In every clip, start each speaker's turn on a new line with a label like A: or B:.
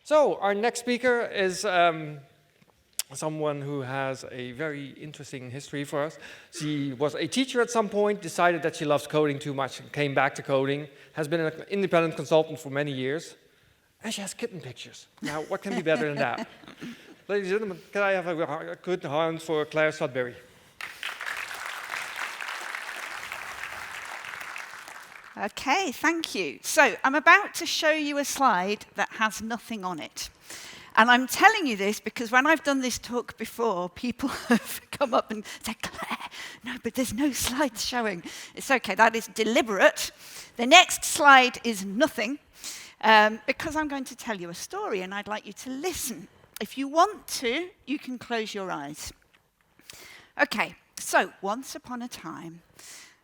A: So our next speaker is someone who has a very interesting history for us. She was a teacher at some point, decided that she loves coding too much and came back to coding, has been an independent consultant for many years, and she has kitten pictures. Now, what can be better than that? Ladies and gentlemen, can I have a good hand for Clare Sudbery?
B: Okay, thank you. So I'm about to show you a slide that has nothing on it. And I'm telling you this because when I've done this talk before, people have come up and said, Claire, no, but there's no slides showing. It's okay, that is deliberate. The next slide is nothing because I'm going to tell you a story and I'd like you to listen. If you want to, you can close your eyes. Okay, so once upon a time,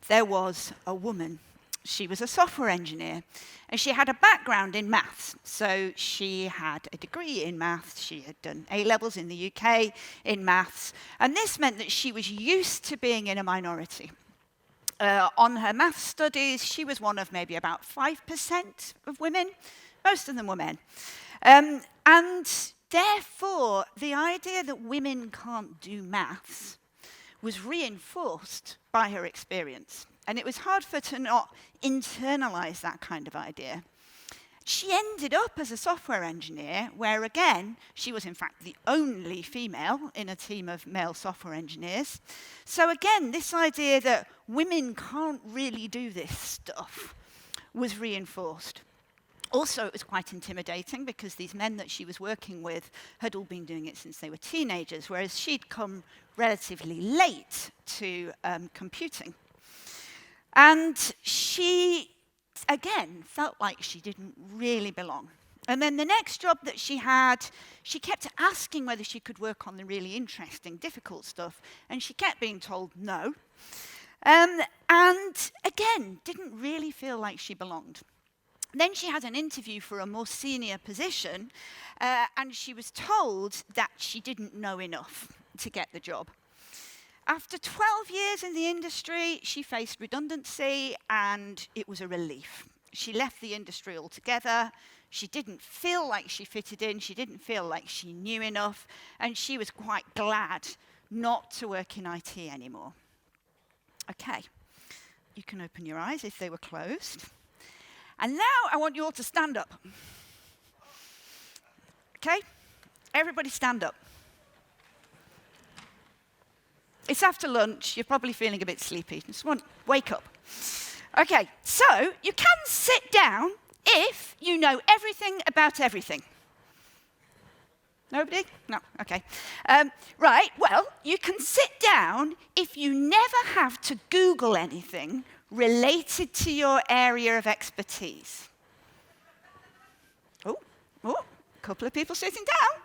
B: there was a woman. She was a software engineer, and she had a background in maths. So she had a degree in maths. She had done A-levels in the UK in maths, and this meant that she was used to being in a minority. On her maths studies, she was one of maybe about 5% of women. Most of them were men. And therefore, the idea that women can't do maths was reinforced by her experience. And it was hard for her to not internalize that kind of idea. She ended up as a software engineer, where again, she was in fact the only female in a team of male software engineers. So again, this idea that women can't really do this stuff was reinforced. Also, it was quite intimidating because these men that she was working with had all been doing it since they were teenagers, whereas she'd come relatively late to computing. And she, again, felt like she didn't really belong. And then the next job that she had, she kept asking whether she could work on the really interesting, difficult stuff, and she kept being told no. And again, didn't really feel like she belonged. Then she had an interview for a more senior position, and she was told that she didn't know enough to get the job. After 12 years in the industry, she faced redundancy, and it was a relief. She left the industry altogether. She didn't feel like she fitted in. She didn't feel like she knew enough, and she was quite glad not to work in IT anymore. Okay, you can open your eyes if they were closed. And now I want you all to stand up. Okay? Everybody stand up. It's after lunch. You're probably feeling a bit sleepy. Just wake up. Okay, so you can sit down if you know everything about everything. Nobody? No, okay. Right, well, you can sit down if you never have to Google anything related to your area of expertise. Oh, a couple of people sitting down.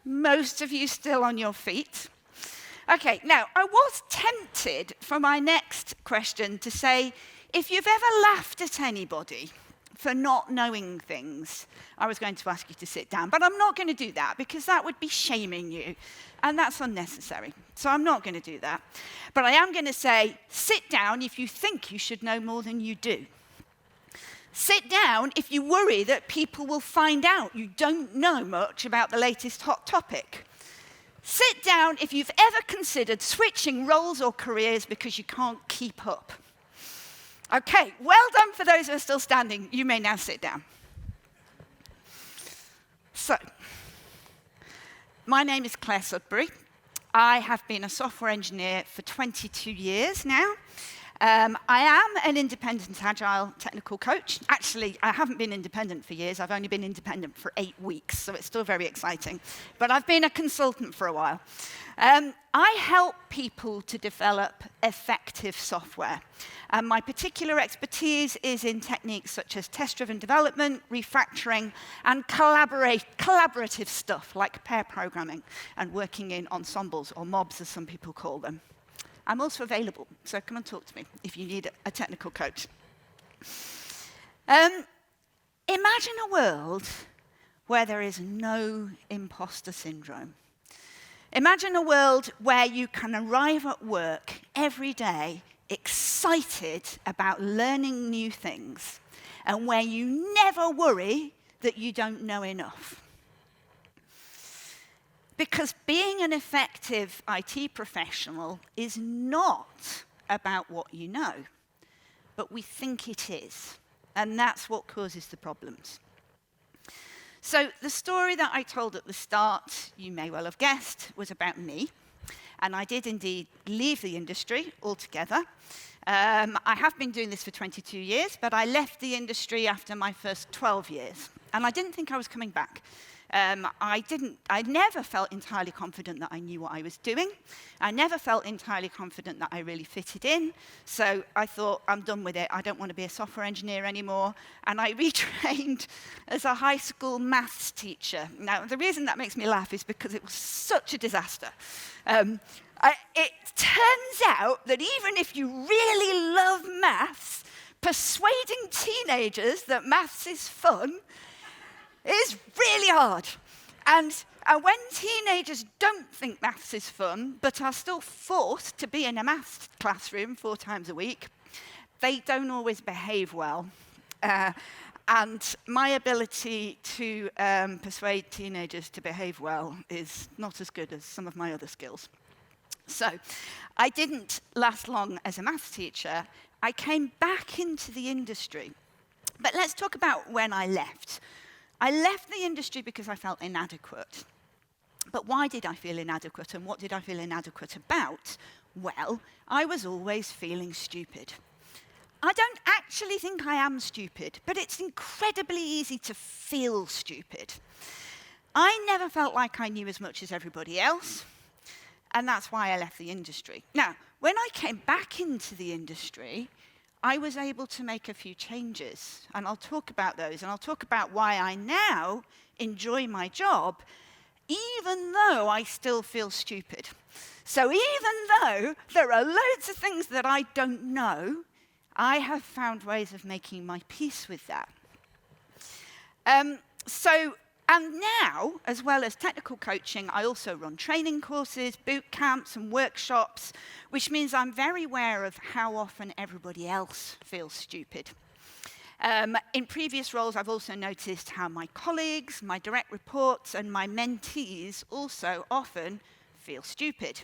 B: Most of you still on your feet. Okay, now, I was tempted for my next question to say, if you've ever laughed at anybody for not knowing things, I was going to ask you to sit down. But I'm not going to do that, because that would be shaming you, and that's unnecessary. So I'm not going to do that. But I am going to say, sit down if you think you should know more than you do. Sit down if you worry that people will find out you don't know much about the latest hot topic. Sit down if you've ever considered switching roles or careers because you can't keep up. Okay, well done for those who are still standing. You may now sit down. So, my name is Clare Sudbery. I have been a software engineer for 22 years now. I am an independent agile technical coach. Actually, I haven't been independent for years. I've only been independent for 8 weeks, so it's still very exciting. But I've been a consultant for a while. I help people to develop effective software. My particular expertise is in techniques such as test-driven development, refactoring, and collaborative stuff like pair programming and working in ensembles, or mobs as some people call them. I'm also available, so come and talk to me if you need a technical coach. Imagine a world where there is no imposter syndrome. Imagine a world where you can arrive at work every day excited about learning new things, and where you never worry that you don't know enough. Because being an effective IT professional is not about what you know, but we think it is. And that's what causes the problems. So the story that I told at the start, you may well have guessed, was about me. And I did indeed leave the industry altogether. I have been doing this for 22 years, but I left the industry after my first 12 years. And I didn't think I was coming back. I never felt entirely confident that I knew what I was doing. I never felt entirely confident that I really fitted in. So I thought, I'm done with it. I don't want to be a software engineer anymore. And I retrained as a high school maths teacher. Now, the reason that makes me laugh is because it was such a disaster. It turns out that even if you really love maths, persuading teenagers that maths is fun is really hard. And when teenagers don't think maths is fun, but are still forced to be in a maths classroom 4 times a week, they don't always behave well. And my ability to persuade teenagers to behave well is not as good as some of my other skills. So I didn't last long as a maths teacher. I came back into the industry. But let's talk about when I left. I left the industry because I felt inadequate. But why did I feel inadequate, and what did I feel inadequate about? Well, I was always feeling stupid. I don't actually think I am stupid, but it's incredibly easy to feel stupid. I never felt like I knew as much as everybody else, and that's why I left the industry. Now, when I came back into the industry, I was able to make a few changes, and I'll talk about those, and I'll talk about why I now enjoy my job, even though I still feel stupid. So even though there are loads of things that I don't know, I have found ways of making my peace with that. And now, as well as technical coaching, I also run training courses, boot camps, and workshops, which means I'm very aware of how often everybody else feels stupid. In previous roles, I've also noticed how my colleagues, my direct reports, and my mentees also often feel stupid.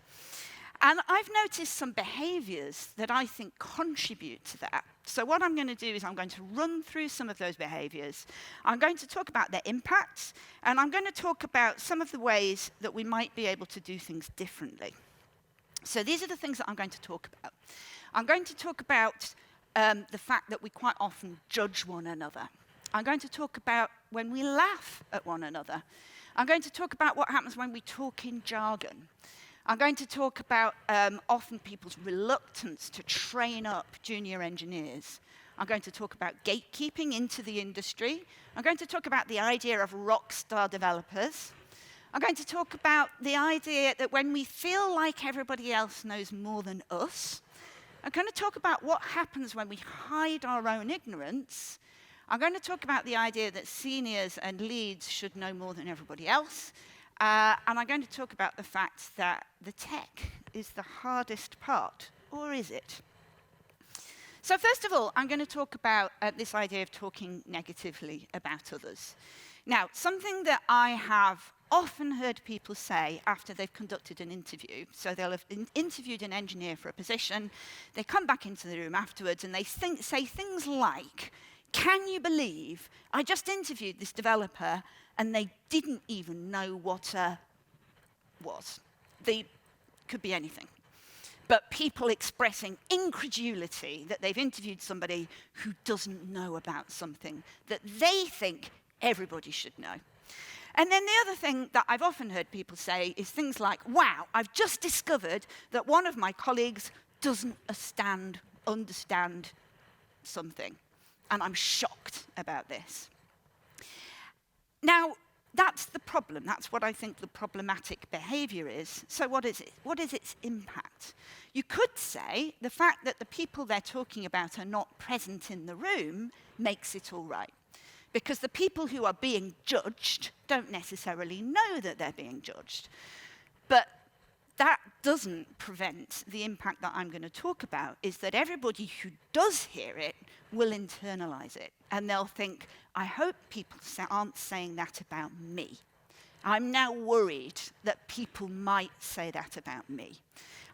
B: And I've noticed some behaviors that I think contribute to that. So what I'm going to do is I'm going to run through some of those behaviors. I'm going to talk about their impacts, and I'm going to talk about some of the ways that we might be able to do things differently. So these are the things that I'm going to talk about. I'm going to talk about the fact that we quite often judge one another. I'm going to talk about when we laugh at one another. I'm going to talk about what happens when we talk in jargon. I'm going to talk about often people's reluctance to train up junior engineers. I'm going to talk about gatekeeping into the industry. I'm going to talk about the idea of rock star developers. I'm going to talk about the idea that when we feel like everybody else knows more than us, I'm going to talk about what happens when we hide our own ignorance. I'm going to talk about the idea that seniors and leads should know more than everybody else. And I'm going to talk about the fact that the tech is the hardest part, or is it? So first of all, I'm going to talk about this idea of talking negatively about others. Now, something that I have often heard people say after they've conducted an interview, so they'll have interviewed an engineer for a position, they come back into the room afterwards and they say things like, "Can you believe I just interviewed this developer and they didn't even know what was?" They could be anything. But people expressing incredulity that they've interviewed somebody who doesn't know about something that they think everybody should know. And then the other thing that I've often heard people say is things like, "Wow, I've just discovered that one of my colleagues doesn't understand something, and I'm shocked about this." Now, that's the problem. That's what I think the problematic behavior is. So what is it? What is its impact? You could say the fact that the people they're talking about are not present in the room makes it all right. Because the people who are being judged don't necessarily know that they're being judged. But that doesn't prevent the impact that I'm going to talk about, is that everybody who does hear it will internalize it. And they'll think, I hope people aren't saying that about me. I'm now worried that people might say that about me.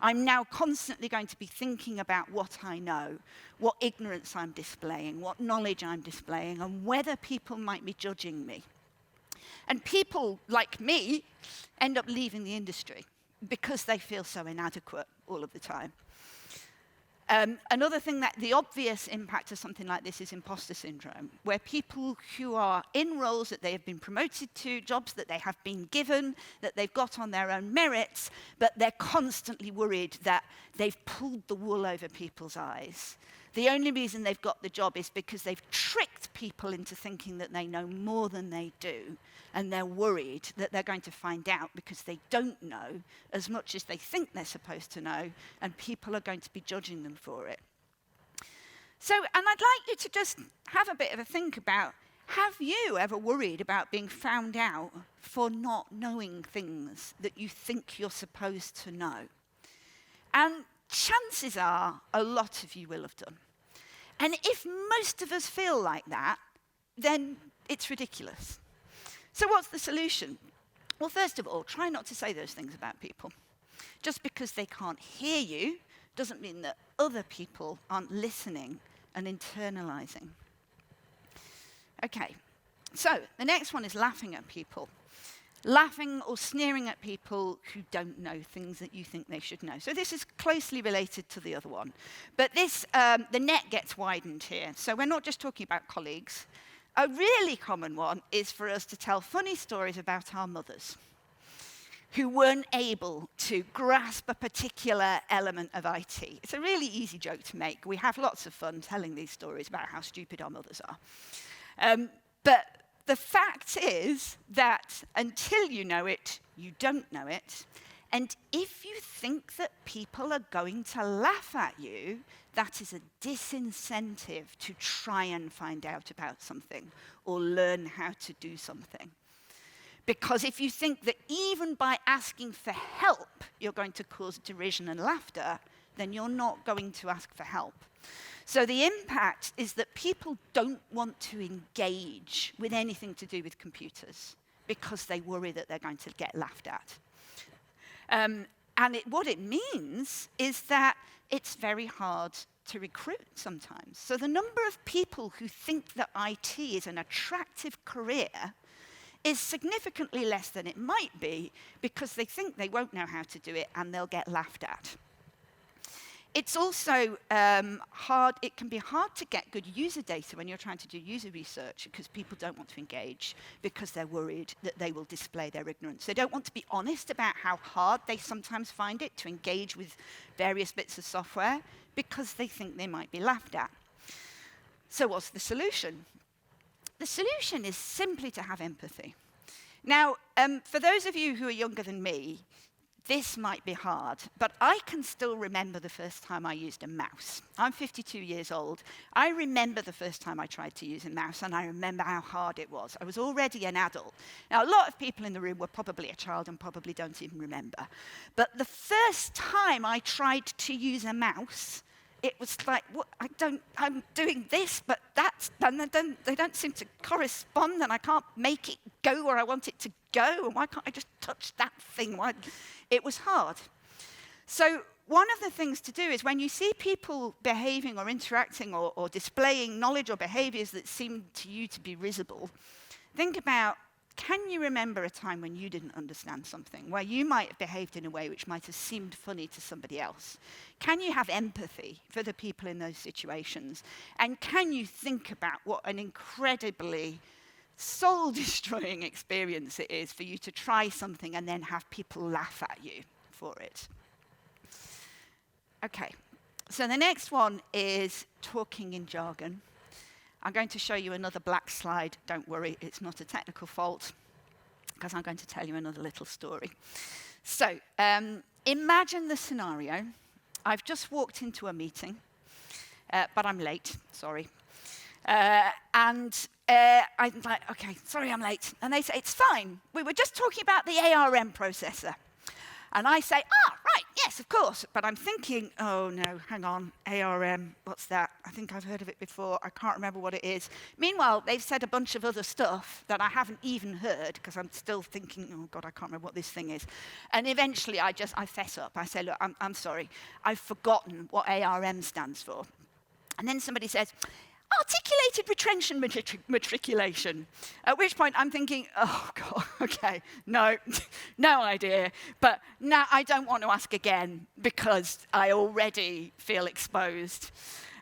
B: I'm now constantly going to be thinking about what I know, what ignorance I'm displaying, what knowledge I'm displaying, and whether people might be judging me. And people like me end up leaving the industry because they feel so inadequate all of the time. Another thing that the obvious impact of something like this is imposter syndrome, where people who are in roles that they have been promoted to, jobs that they have been given, that they've got on their own merits, but they're constantly worried that they've pulled the wool over people's eyes. The only reason they've got the job is because they've tricked people into thinking that they know more than they do, and they're worried that they're going to find out because they don't know as much as they think they're supposed to know, and people are going to be judging them for it. So, and I'd like you to just have a bit of a think about, have you ever worried about being found out for not knowing things that you think you're supposed to know? And chances are a lot of you will have done. And if most of us feel like that, then it's ridiculous. So what's the solution? Well, first of all, try not to say those things about people. Just because they can't hear you doesn't mean that other people aren't listening and internalizing. Okay, so the next one is laughing at people. Laughing or sneering at people who don't know things that you think they should know. So this is closely related to the other one. But this, the net gets widened here. So we're not just talking about colleagues. A really common one is for us to tell funny stories about our mothers who weren't able to grasp a particular element of IT. It's a really easy joke to make. We have lots of fun telling these stories about how stupid our mothers are. But the fact is that until you know it, you don't know it. And if you think that people are going to laugh at you, that is a disincentive to try and find out about something or learn how to do something. Because if you think that even by asking for help, you're going to cause derision and laughter, then you're not going to ask for help. So the impact is that people don't want to engage with anything to do with computers because they worry that they're going to get laughed at. What it means is that it's very hard to recruit sometimes. So the number of people who think that IT is an attractive career is significantly less than it might be because they think they won't know how to do it and they'll get laughed at. It's also hard, it can be hard to get good user data when you're trying to do user research because people don't want to engage because they're worried that they will display their ignorance. They don't want to be honest about how hard they sometimes find it to engage with various bits of software because they think they might be laughed at. So what's the solution? The solution is simply to have empathy. Now, for those of you who are younger than me, this might be hard, but I can still remember the first time I used a mouse. I'm 52 years old. I remember the first time I tried to use a mouse, and I remember how hard it was. I was already an adult. Now, a lot of people in the room were probably a child and probably don't even remember. But the first time I tried to use a mouse, it was like, what, I'm doing this, but they don't seem to correspond, and I can't make it go where I want it to go, and why can't I just touch that thing? It was hard. So one of the things to do is when you see people behaving or interacting or displaying knowledge or behaviors that seem to you to be risible, think about, can you remember a time when you didn't understand something, where you might have behaved in a way which might have seemed funny to somebody else? Can you have empathy for the people in those situations? And can you think about what an incredibly soul-destroying experience it is for you to try something and then have people laugh at you for it? Okay, so the next one is talking in jargon. I'm going to show you another black slide. Don't worry, it's not a technical fault, because I'm going to tell you another little story. So, imagine the scenario. I've just walked into a meeting, but I'm late, sorry. I'm like, okay, sorry I'm late. And they say, it's fine. We were just talking about the ARM processor. And I say, right, right, yes, of course. But I'm thinking, oh no, hang on, ARM, what's that? I think I've heard of it before. I can't remember what it is. Meanwhile, they've said a bunch of other stuff that I haven't even heard because I'm still thinking, oh God, I can't remember what this thing is. And eventually I fess up. I say, look, I'm sorry. I've forgotten what ARM stands for. And then somebody says, articulated retention matriculation. At which point I'm thinking, oh God, okay, no, no idea. But now I don't want to ask again because I already feel exposed.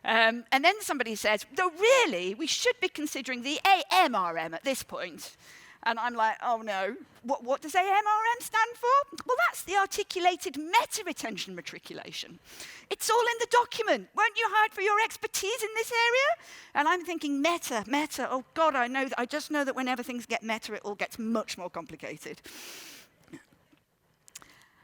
B: And then somebody says, though really, we should be considering the AMRM at this point. And I'm like, oh no, what does AMRM stand for? Well, that's the articulated meta-retention matriculation. It's all in the document. Weren't you hired for your expertise in this area? And I'm thinking, meta, oh God, I just know that whenever things get meta, it all gets much more complicated.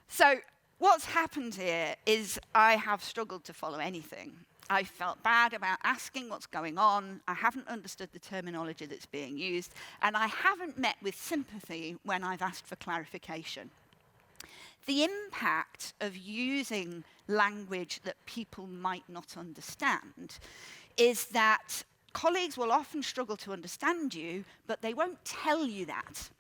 B: So what's happened here is I have struggled to follow anything. I felt bad about asking what's going on. I haven't understood the terminology that's being used. And I haven't met with sympathy when I've asked for clarification. The impact of using language that people might not understand is that colleagues will often struggle to understand you, but they won't tell you that.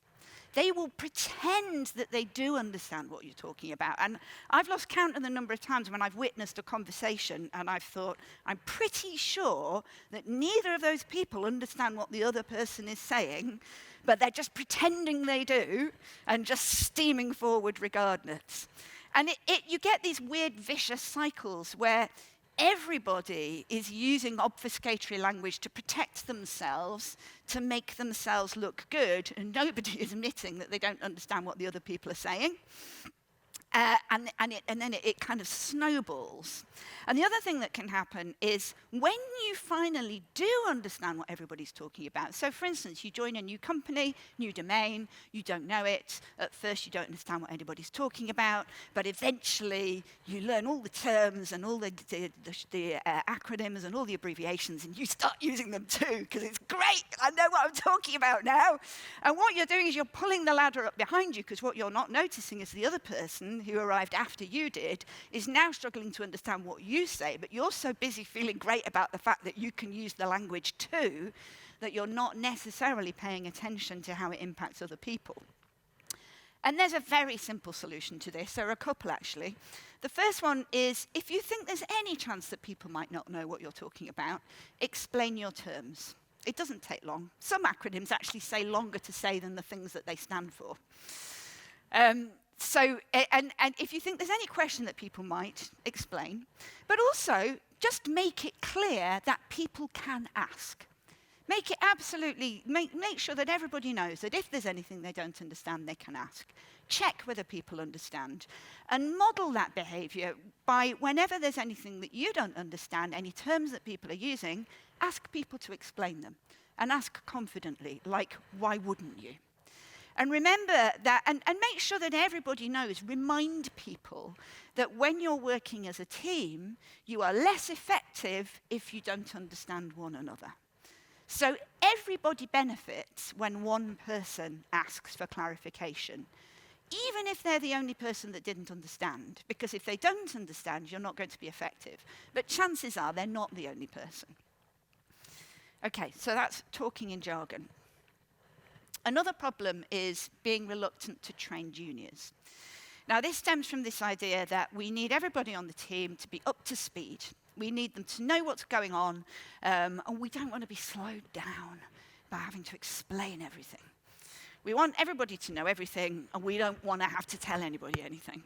B: They will pretend that they do understand what you're talking about. And I've lost count of the number of times when I've witnessed a conversation and I've thought, I'm pretty sure that neither of those people understand what the other person is saying, but they're just pretending they do and just steaming forward regardless. And you get these weird vicious cycles where everybody is using obfuscatory language to protect themselves, to make themselves look good, and nobody is admitting that they don't understand what the other people are saying. And then it kind of snowballs. And the other thing that can happen is when you finally do understand what everybody's talking about. So for instance, you join a new company, new domain, you don't know it. At first you don't understand what anybody's talking about, but eventually you learn all the terms and all the acronyms and all the abbreviations, and you start using them too, because it's great, I know what I'm talking about now. And what you're doing is you're pulling the ladder up behind you, because what you're not noticing is the other person who arrived after you did is now struggling to understand what you say, but you're so busy feeling great about the fact that you can use the language too, that you're not necessarily paying attention to how it impacts other people. And there's a very simple solution to this. There are a couple, actually. The first one is, if you think there's any chance that people might not know what you're talking about, explain your terms. It doesn't take long. Some acronyms actually say longer to say than the things that they stand for. So if you think there's any question that people might, explain. But also, just make it clear that people can ask. Make it absolutely, make sure that everybody knows that if there's anything they don't understand, they can ask. Check whether people understand. And model that behavior by whenever there's anything that you don't understand, any terms that people are using, ask people to explain them. And ask confidently, like, why wouldn't you? And remember that, and make sure that everybody knows, remind people that when you're working as a team, you are less effective if you don't understand one another. So everybody benefits when one person asks for clarification, even if they're the only person that didn't understand, because if they don't understand, you're not going to be effective. But chances are they're not the only person. Okay, so that's talking in jargon. Another problem is being reluctant to train juniors. Now, this stems from this idea that we need everybody on the team to be up to speed. We need them to know what's going on, and we don't want to be slowed down by having to explain everything. We want everybody to know everything, and we don't want to have to tell anybody anything.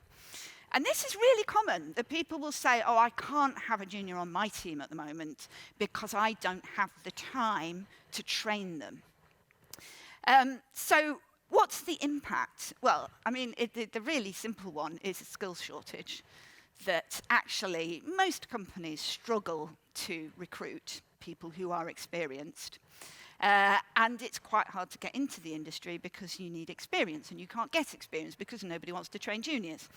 B: And this is really common, that people will say, oh, I can't have a junior on my team at the moment because I don't have the time to train them. So what's the impact? Well, I mean, the really simple one is a skills shortage, that actually most companies struggle to recruit people who are experienced. And it's quite hard to get into the industry because you need experience, and you can't get experience because nobody wants to train juniors.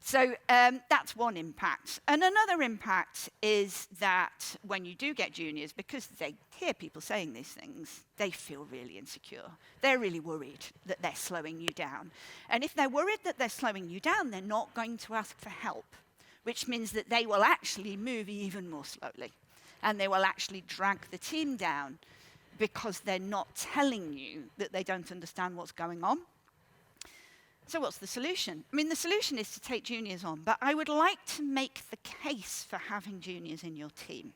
B: So that's one impact. And another impact is that when you do get juniors, because they hear people saying these things, they feel really insecure. They're really worried that they're slowing you down. And if they're worried that they're slowing you down, they're not going to ask for help, which means that they will actually move even more slowly. And they will actually drag the team down because they're not telling you that they don't understand what's going on. So what's the solution? I mean, the solution is to take juniors on, but I would like to make the case for having juniors in your team.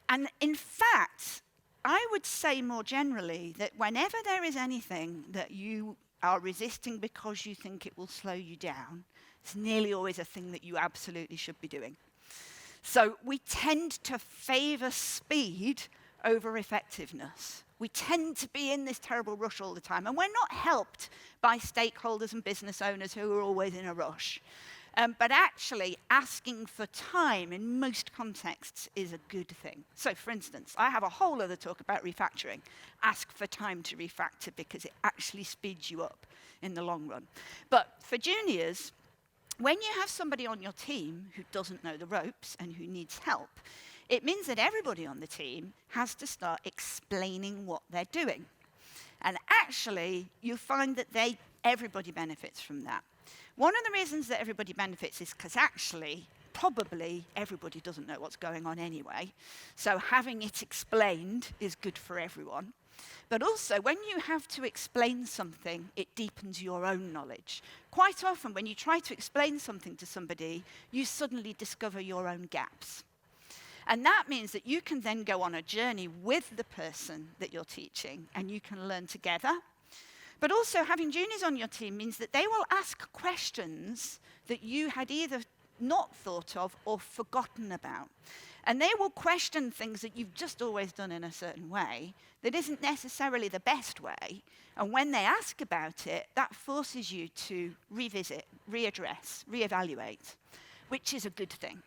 B: And in fact, I would say more generally that whenever there is anything that you are resisting because you think it will slow you down, it's nearly always a thing that you absolutely should be doing. So we tend to favor speed over effectiveness. We tend to be in this terrible rush all the time, and we're not helped by stakeholders and business owners who are always in a rush. But actually, asking for time in most contexts is a good thing. So, for instance, I have a whole other talk about refactoring. Ask for time to refactor because it actually speeds you up in the long run. But for juniors, when you have somebody on your team who doesn't know the ropes and who needs help, it means that everybody on the team has to start explaining what they're doing. And actually, you find that everybody benefits from that. One of the reasons that everybody benefits is because actually, probably everybody doesn't know what's going on anyway. So having it explained is good for everyone. But also, when you have to explain something, it deepens your own knowledge. Quite often, when you try to explain something to somebody, you suddenly discover your own gaps. And that means that you can then go on a journey with the person that you're teaching, and you can learn together. But also, having juniors on your team means that they will ask questions that you had either not thought of or forgotten about. And they will question things that you've just always done in a certain way that isn't necessarily the best way. And when they ask about it, that forces you to revisit, readdress, reevaluate, which is a good thing.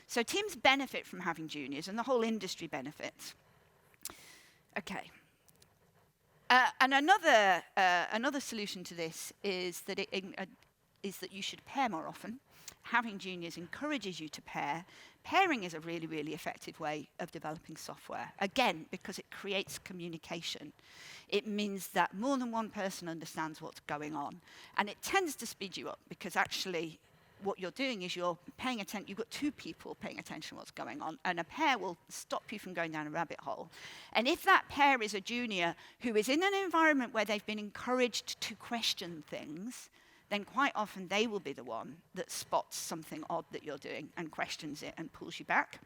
B: So teams benefit from having juniors, and the whole industry benefits. Okay. And another solution to this is that you should pair more often. Having juniors encourages you to pair. Pairing is a really, really effective way of developing software. Again, because it creates communication. It means that more than one person understands what's going on. And it tends to speed you up, because actually what you're doing is you're paying attention. You've got two people paying attention to what's going on, and a pair will stop you from going down a rabbit hole. And if that pair is a junior who is in an environment where they've been encouraged to question things, then quite often they will be the one that spots something odd that you're doing and questions it and pulls you back.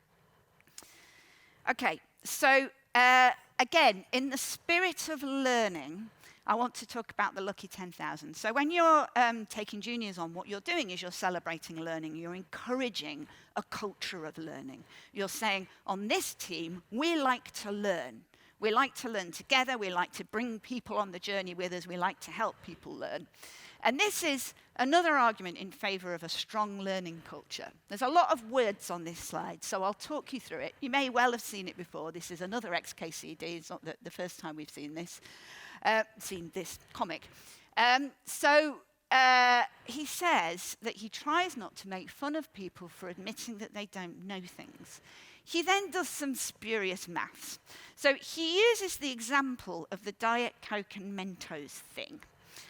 B: Okay, so again, in the spirit of learning, I want to talk about the lucky 10,000. So when you're taking juniors on, what you're doing is you're celebrating learning. You're encouraging a culture of learning. You're saying, on this team, we like to learn. We like to learn together. We like to bring people on the journey with us. We like to help people learn. And this is another argument in favor of a strong learning culture. There's a lot of words on this slide, so I'll talk you through it. You may well have seen it before. This is another XKCD. It's not the first time we've seen this comic. He says that he tries not to make fun of people for admitting that they don't know things. He then does some spurious maths. So he uses the example of the Diet Coke and Mentos thing.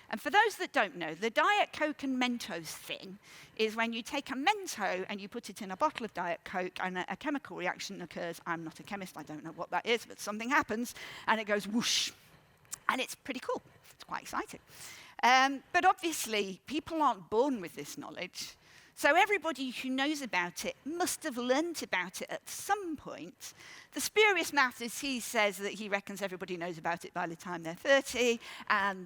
B: And for those that don't know, the Diet Coke and Mentos thing is when you take a Mento and you put it in a bottle of Diet Coke and a chemical reaction occurs. I'm not a chemist, I don't know what that is, but something happens and it goes whoosh. And it's pretty cool. It's quite exciting. But obviously, people aren't born with this knowledge. So everybody who knows about it must have learnt about it at some point. The spurious math is he says that he reckons everybody knows about it by the time they're 30, and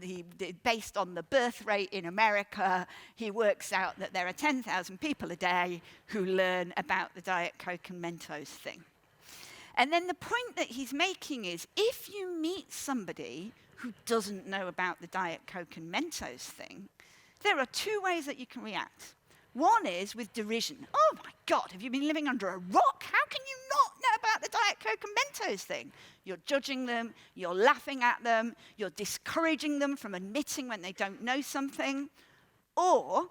B: based on the birth rate in America, he works out that there are 10,000 people a day who learn about the Diet Coke and Mentos thing. And then the point that he's making is, if you meet somebody who doesn't know about the Diet Coke and Mentos thing, there are two ways that you can react. One is with derision. Oh my God, have you been living under a rock? How can you not know about the the Diet Coke and Mentos thing. You're judging them, you're laughing at them, you're discouraging them from admitting when they don't know something. Or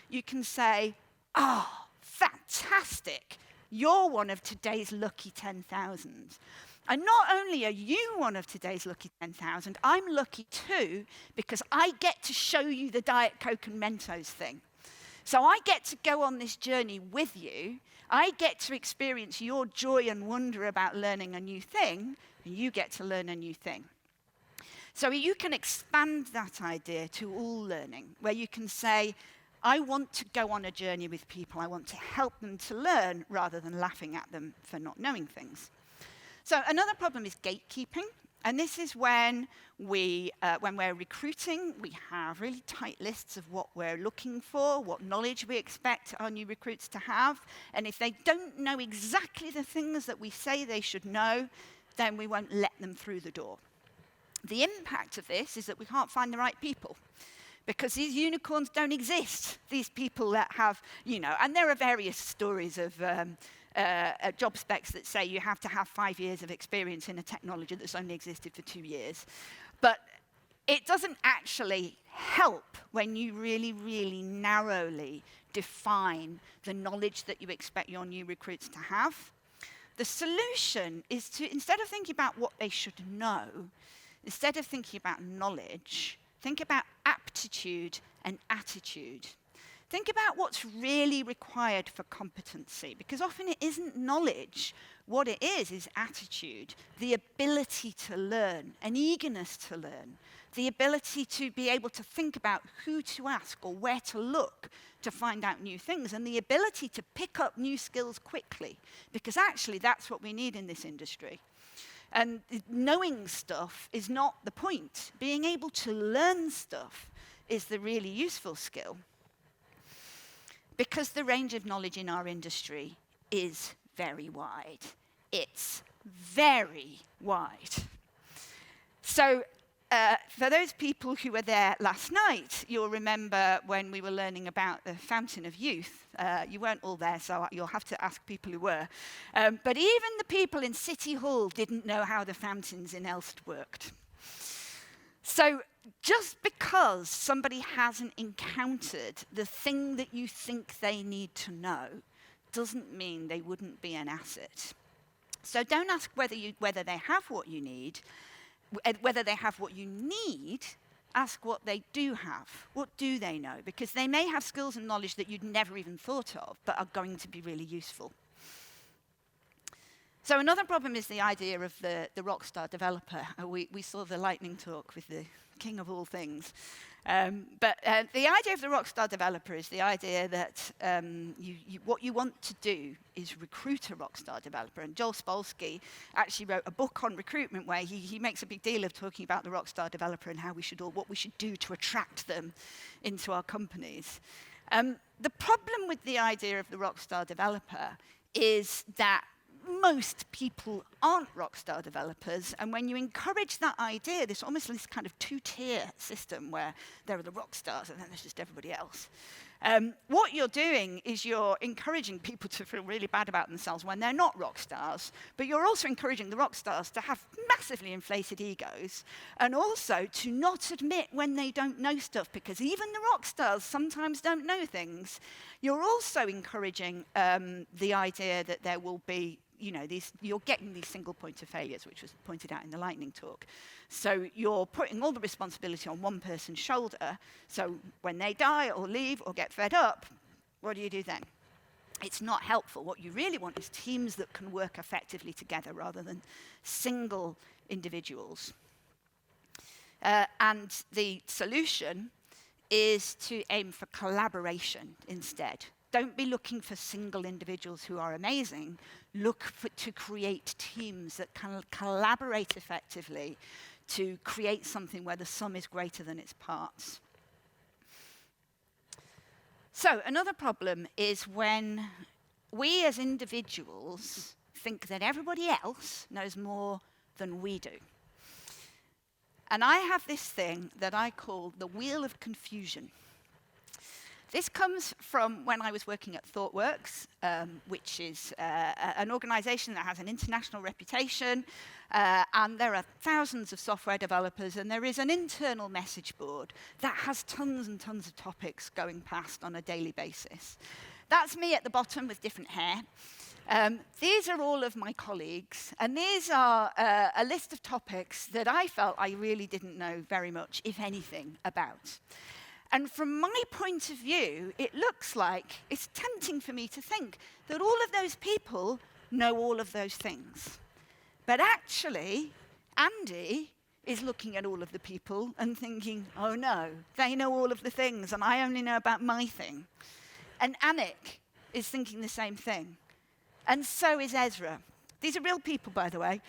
B: you can say, oh, fantastic, you're one of today's lucky 10,000. And not only are you one of today's lucky 10,000, I'm lucky too, because I get to show you the Diet Coke and Mentos thing. So I get to go on this journey with you. I get to experience your joy and wonder about learning a new thing, and you get to learn a new thing. So you can expand that idea to all learning, where you can say, I want to go on a journey with people. I want to help them to learn rather than laughing at them for not knowing things. So another problem is gatekeeping. And this is when we're recruiting, we have really tight lists of what we're looking for, what knowledge we expect our new recruits to have. And if they don't know exactly the things that we say they should know, then we won't let them through the door. The impact of this is that we can't find the right people, because these unicorns don't exist. These people that have, and there are various stories of job specs that say you have to have 5 years of experience in a technology that's only existed for 2 years. But it doesn't actually help when you really, really narrowly define the knowledge that you expect your new recruits to have. The solution is to, instead of thinking about what they should know, instead of thinking about knowledge, think about aptitude and attitude. Think about what's really required for competency, because often it isn't knowledge. What it is attitude, the ability to learn, an eagerness to learn, the ability to be able to think about who to ask or where to look to find out new things, and the ability to pick up new skills quickly, because actually that's what we need in this industry. And knowing stuff is not the point. Being able to learn stuff is the really useful skill. Because the range of knowledge in our industry is very wide. It's very wide. So for those people who were there last night, you'll remember when we were learning about the Fountain of Youth. You weren't all there, so you'll have to ask people who were. But even the people in City Hall didn't know how the fountains in Elst worked. So just because somebody hasn't encountered the thing that you think they need to know doesn't mean they wouldn't be an asset. So don't ask whether they have what you need. Whether they have what you need, ask what they do have. What do they know? Because they may have skills and knowledge that you'd never even thought of, but are going to be really useful. So another problem is the idea of the rockstar developer. We saw the lightning talk with the king of all things. But the idea of the rockstar developer is the idea that what you want to do is recruit a rockstar developer. And Joel Spolsky actually wrote a book on recruitment where he makes a big deal of talking about the rockstar developer and how what we should do to attract them into our companies. The problem with the idea of the rockstar developer is that most people aren't rockstar developers, and when you encourage that idea, there's almost this kind of two-tier system where there are the rock stars and then there's just everybody else. What you're doing is you're encouraging people to feel really bad about themselves when they're not rock stars, but you're also encouraging the rock stars to have massively inflated egos, and also to not admit when they don't know stuff, because even the rock stars sometimes don't know things. You're also encouraging the idea that there will be you're getting these single point of failures, which was pointed out in the lightning talk. So you're putting all the responsibility on one person's shoulder. So when they die or leave or get fed up, what do you do then? It's not helpful. What you really want is teams that can work effectively together rather than single individuals. And the solution is to aim for collaboration instead. Don't be looking for single individuals who are amazing. Look to create teams that can collaborate effectively to create something where the sum is greater than its parts. So another problem is when we as individuals think that everybody else knows more than we do. And I have this thing that I call the wheel of confusion. This comes from when I was working at ThoughtWorks, which is an organisation that has an international reputation, and there are thousands of software developers, and there is an internal message board that has tons and tons of topics going past on a daily basis. That's me at the bottom with different hair. These are all of my colleagues, and these are a list of topics that I felt I really didn't know very much, if anything, about. And from my point of view, it looks like it's tempting for me to think that all of those people know all of those things. But actually, Andy is looking at all of the people and thinking, oh no, they know all of the things, and I only know about my thing. And Anik is thinking the same thing. And so is Ezra. These are real people, by the way.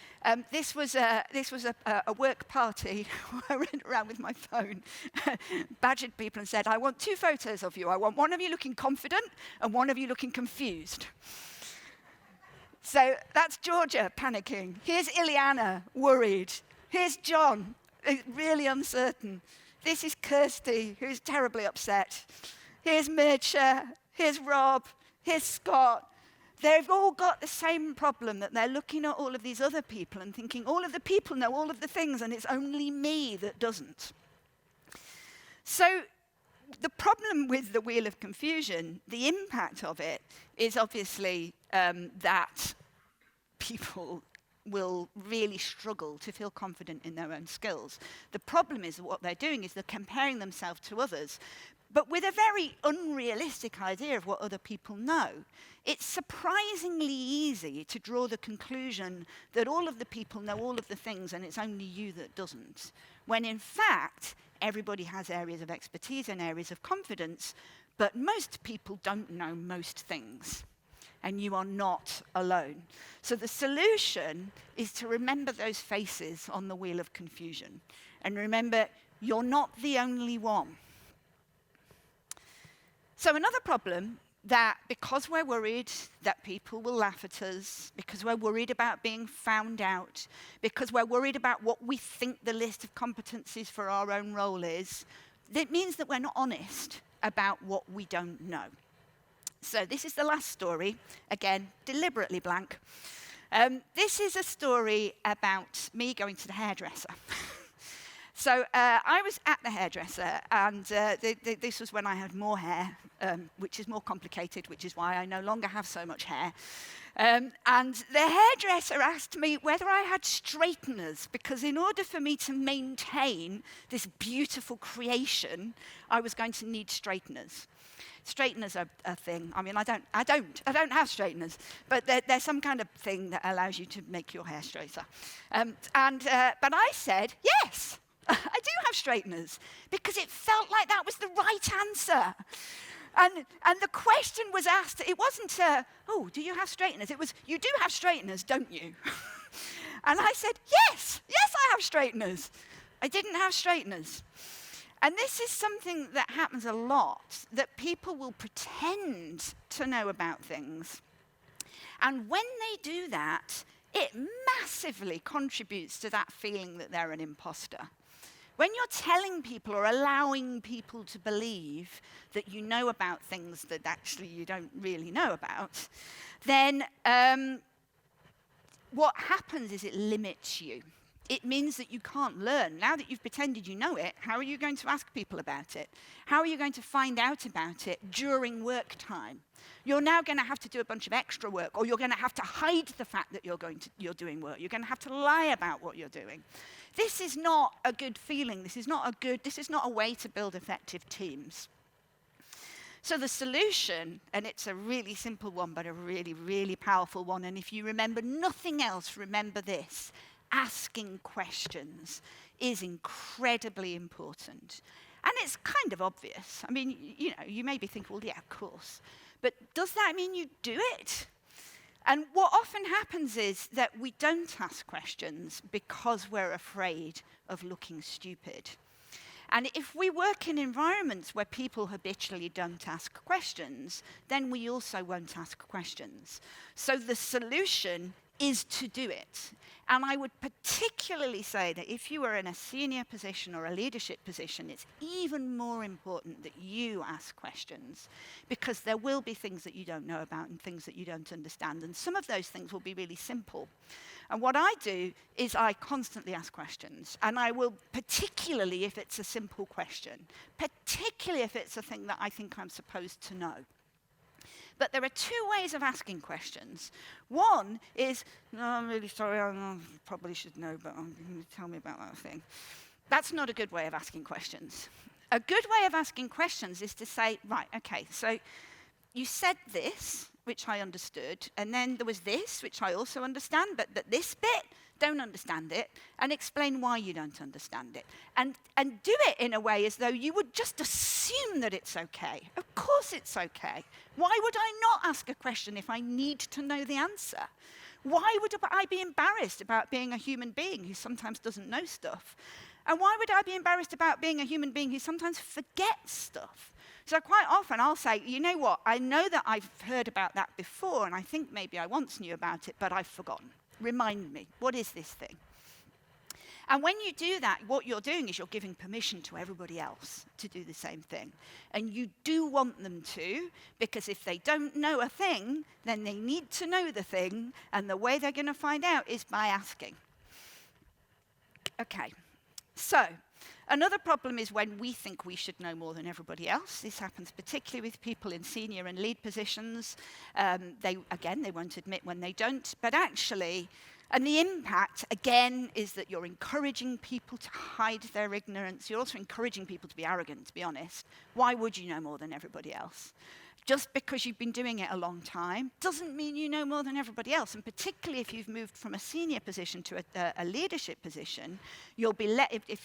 B: This was a work party where I ran around with my phone, badgered people and said, I want 2 photos of you. I want one of you looking confident and one of you looking confused. So that's Georgia panicking. Here's Ileana, worried. Here's John, really uncertain. This is Kirsty, who's terribly upset. Here's Mircea. Here's Rob. Here's Scott. They've all got the same problem, that they're looking at all of these other people and thinking, all of the people know all of the things, and it's only me that doesn't. So the problem with the wheel of confusion, the impact of it, is obviously that people will really struggle to feel confident in their own skills. The problem is that what they're doing is they're comparing themselves to others, but with a very unrealistic idea of what other people know. It's surprisingly easy to draw the conclusion that all of the people know all of the things and it's only you that doesn't, when in fact, everybody has areas of expertise and areas of confidence, but most people don't know most things. And you are not alone. So the solution is to remember those faces on the wheel of confusion. And remember, you're not the only one. So another problem, that because we're worried that people will laugh at us, because we're worried about being found out, because we're worried about what we think the list of competencies for our own role is, it means that we're not honest about what we don't know. So this is the last story, again, deliberately blank. This is a story about me going to the hairdresser. So I was at the hairdresser, and this was when I had more hair, which is more complicated, which is why I no longer have so much hair. And the hairdresser asked me whether I had straighteners, because in order for me to maintain this beautiful creation, I was going to need straighteners. Straighteners are a thing. I mean, I don't have straighteners, but they're some kind of thing that allows you to make your hair straighter. But I said, yes, I do have straighteners, because it felt like that was the right answer. And the question was asked, it wasn't, oh, do you have straighteners? It was, you do have straighteners, don't you? And I said, yes, I have straighteners. I didn't have straighteners. And this is something that happens a lot, that people will pretend to know about things. And when they do that, it massively contributes to that feeling that they're an imposter. When you're telling people or allowing people to believe that you know about things that actually you don't really know about, then what happens is it limits you. It means that you can't learn. Now that you've pretended you know it, how are you going to ask people about it? How are you going to find out about it during work time? You're now going to have to do a bunch of extra work, or you're going to have to hide the fact that you're doing work. You're going to have to lie about what you're doing. This is not a good feeling. This is not a way to build effective teams. So the solution, and it's a really simple one, but a really, really powerful one, and if you remember nothing else, remember this: asking questions is incredibly important. And it's kind of obvious. I mean, you maybe think, well, yeah, of course. But does that mean you do it? And what often happens is that we don't ask questions because we're afraid of looking stupid. And if we work in environments where people habitually don't ask questions, then we also won't ask questions. So the solution is to do it. And I would particularly say that if you are in a senior position or a leadership position, it's even more important that you ask questions, because there will be things that you don't know about and things that you don't understand. And some of those things will be really simple. And what I do is I constantly ask questions. And I will, particularly if it's a simple question, particularly if it's a thing that I think I'm supposed to know. But there are two ways of asking questions. One is, no, I'm really sorry, I probably should know, but tell me about that thing. That's not a good way of asking questions. A good way of asking questions is to say, right, okay, so you said this, which I understood, and then there was this, which I also understand, but this bit, don't understand it, and explain why you don't understand it. And do it in a way as though you would just assume that it's okay. Of course it's okay. Why would I not ask a question if I need to know the answer? Why would I be embarrassed about being a human being who sometimes doesn't know stuff? And why would I be embarrassed about being a human being who sometimes forgets stuff? So quite often I'll say, you know what, I know that I've heard about that before, and I think maybe I once knew about it, but I've forgotten. Remind me, what is this thing? And when you do that, what you're doing is you're giving permission to everybody else to do the same thing. And you do want them to, because if they don't know a thing, then they need to know the thing, and the way they're going to find out is by asking. Okay, so another problem is when we think we should know more than everybody else. This happens particularly with people in senior and lead positions. They won't admit when they don't, but actually, and the impact, again, is that you're encouraging people to hide their ignorance. You're also encouraging people to be arrogant, to be honest. Why would you know more than everybody else? Just because you've been doing it a long time doesn't mean you know more than everybody else. And particularly if you've moved from a senior position to a leadership position, you'll be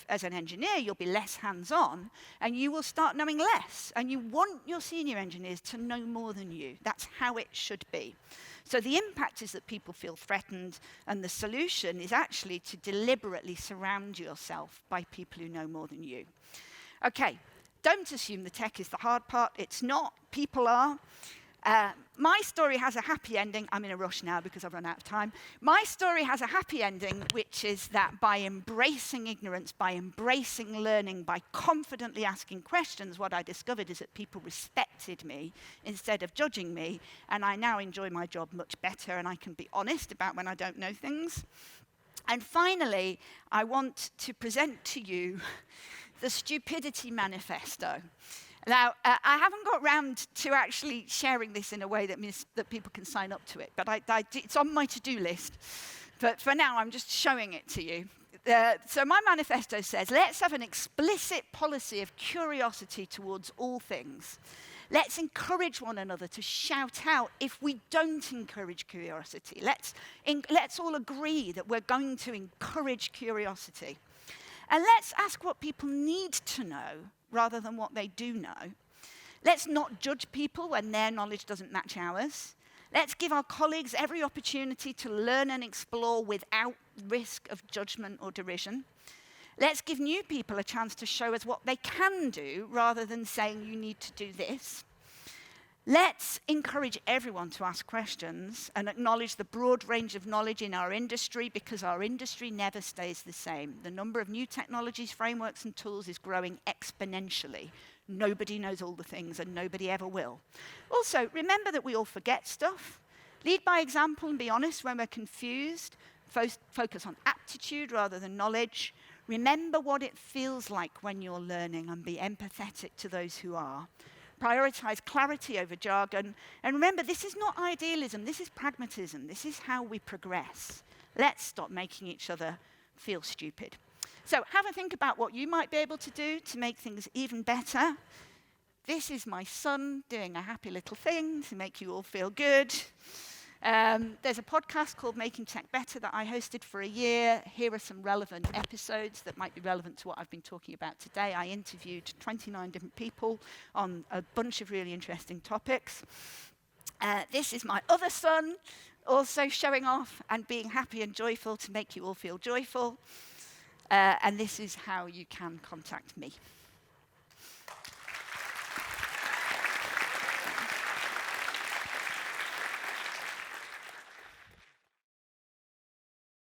B: as an engineer, you'll be less hands-on, and you will start knowing less. And you want your senior engineers to know more than you. That's how it should be. So the impact is that people feel threatened, and the solution is actually to deliberately surround yourself by people who know more than you. Okay. Don't assume the tech is the hard part. It's not. People are. My story has a happy ending. I'm in a rush now because I've run out of time. My story has a happy ending, which is that by embracing ignorance, by embracing learning, by confidently asking questions, what I discovered is that people respected me instead of judging me, and I now enjoy my job much better, and I can be honest about when I don't know things. And finally, I want to present to you the Stupidity Manifesto. Now, I haven't got round to actually sharing this in a way that means that people can sign up to it, but it's on my to-do list. But for now, I'm just showing it to you. So my manifesto says, let's have an explicit policy of curiosity towards all things. Let's encourage one another to shout out if we don't encourage curiosity. Let's all agree that we're going to encourage curiosity. And let's ask what people need to know rather than what they do know. Let's not judge people when their knowledge doesn't match ours. Let's give our colleagues every opportunity to learn and explore without risk of judgment or derision. Let's give new people a chance to show us what they can do rather than saying you need to do this. Let's encourage everyone to ask questions and acknowledge the broad range of knowledge in our industry, because our industry never stays the same. The number of new technologies, frameworks, and tools is growing exponentially. Nobody knows all the things, and nobody ever will. Also, remember that we all forget stuff. Lead by example and be honest when we're confused. Focus on aptitude rather than knowledge. Remember what it feels like when you're learning and be empathetic to those who are. Prioritize clarity over jargon. And remember, this is not idealism, this is pragmatism. This is how we progress. Let's stop making each other feel stupid. So have a think about what you might be able to do to make things even better. This is my son doing a happy little thing to make you all feel good. There's a podcast called Making Tech Better that I hosted for a year. Here are some relevant episodes that might be relevant to what I've been talking about today. I interviewed 29 different people on a bunch of really interesting topics. This is my other son, also showing off and being happy and joyful to make you all feel joyful. And this is how you can contact me.